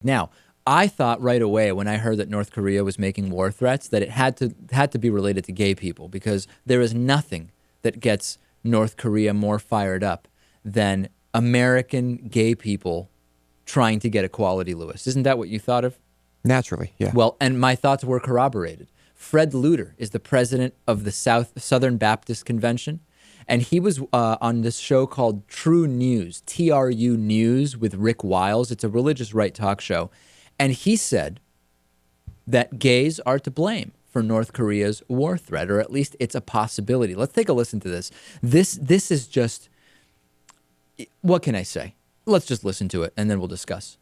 Now, I thought right away when I heard that North Korea was making war threats that it had to be related to gay people, because there is nothing that gets North Korea more fired up than American gay people trying to get equality, Lewis. Isn't that what you thought of? Naturally, yeah. Well, and my thoughts were corroborated. Fred Luter is the president of the Southern Baptist Convention, and he was on this show called True News, TRU News, with Rick Wiles. It's a religious right talk show. And he said that gays are to blame for North Korea's war threat, or at least it's a possibility. Let's take a listen to this. This is just, what can I say? Let's just listen to it, and then we'll discuss.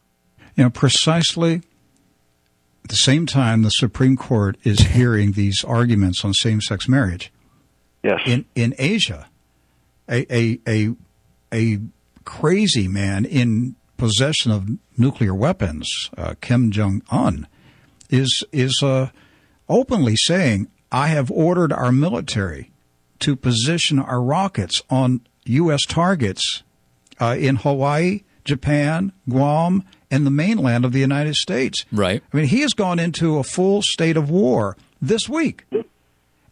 Precisely at the same time the Supreme Court is hearing these arguments on same-sex marriage. Yes. In Asia, a crazy man in possession of nuclear weapons, Kim Jong-un, is openly saying, I have ordered our military to position our rockets on U.S. targets in Hawaii, Japan, Guam, and the mainland of the United States. Right. I mean, he has gone into a full state of war this week.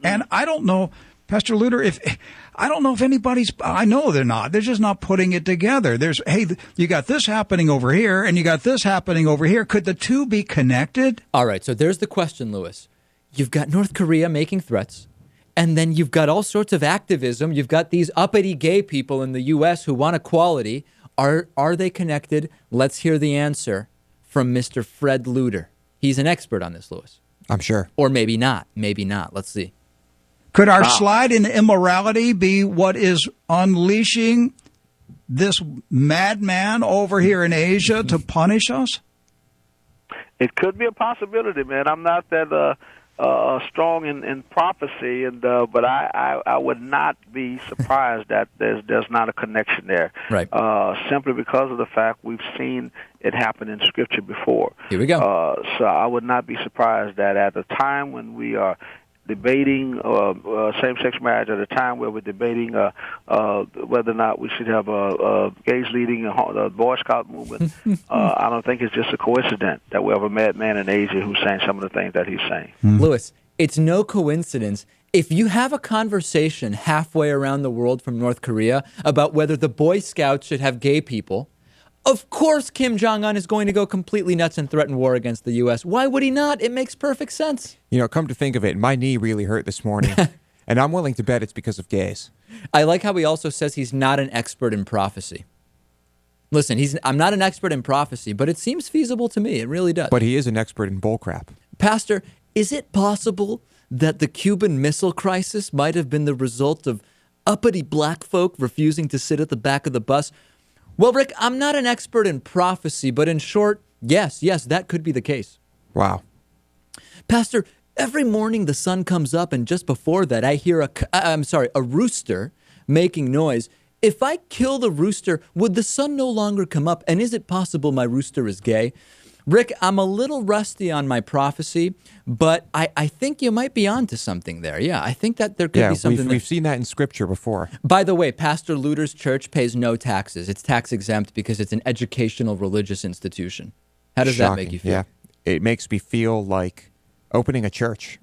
And I don't know, Pastor Luter, I don't know if anybody's, I know they're not. They're just not putting it together. Hey, you got this happening over here, and you got this happening over here. Could the two be connected? All right, so there's the question, Lewis. You've got North Korea making threats, and then you've got all sorts of activism. You've got these uppity gay people in the U.S. who want equality. Are they connected? Let's hear the answer from Mr. Fred Luter. He's an expert on this, Lewis. I'm sure. Or maybe not. Maybe not. Let's see. Could our slide into immorality be what is unleashing this madman over here in Asia to punish us? It could be a possibility, man. I'm not that strong in prophecy, but I would not be surprised that there's not a connection there. Right. Simply because of the fact we've seen it happen in Scripture before. Here we go. So I would not be surprised that at the time when we are debating same-sex marriage, at a time where we're debating whether or not we should have gays leading the Boy Scout movement, I don't think it's just a coincidence that we have a madman in Asia who's saying some of the things that he's saying. Lewis, it's no coincidence. If you have a conversation halfway around the world from North Korea about whether the Boy Scouts should have gay people, of course Kim Jong-un is going to go completely nuts and threaten war against the U.S. Why would he not? It makes perfect sense. Come to think of it, my knee really hurt this morning, and I'm willing to bet it's because of gays. I like how he also says he's not an expert in prophecy. Listen, I'm not an expert in prophecy, but it seems feasible to me. It really does. But he is an expert in bullcrap. Pastor, is it possible that the Cuban Missile Crisis might have been the result of uppity black folk refusing to sit at the back of the bus? Well, Rick, I'm not an expert in prophecy, but in short, yes, that could be the case. Wow. Pastor, every morning the sun comes up, and just before that, I hear a rooster making noise. If I kill the rooster, would the sun no longer come up? And is it possible my rooster is gay? Rick, I'm a little rusty on my prophecy, but I think you might be onto something there. Yeah, I think that there could be something. We've seen that in Scripture before. By the way, Pastor Luter's church pays no taxes. It's tax exempt because it's an educational religious institution. How does that make you feel? Yeah, it makes me feel like opening a church.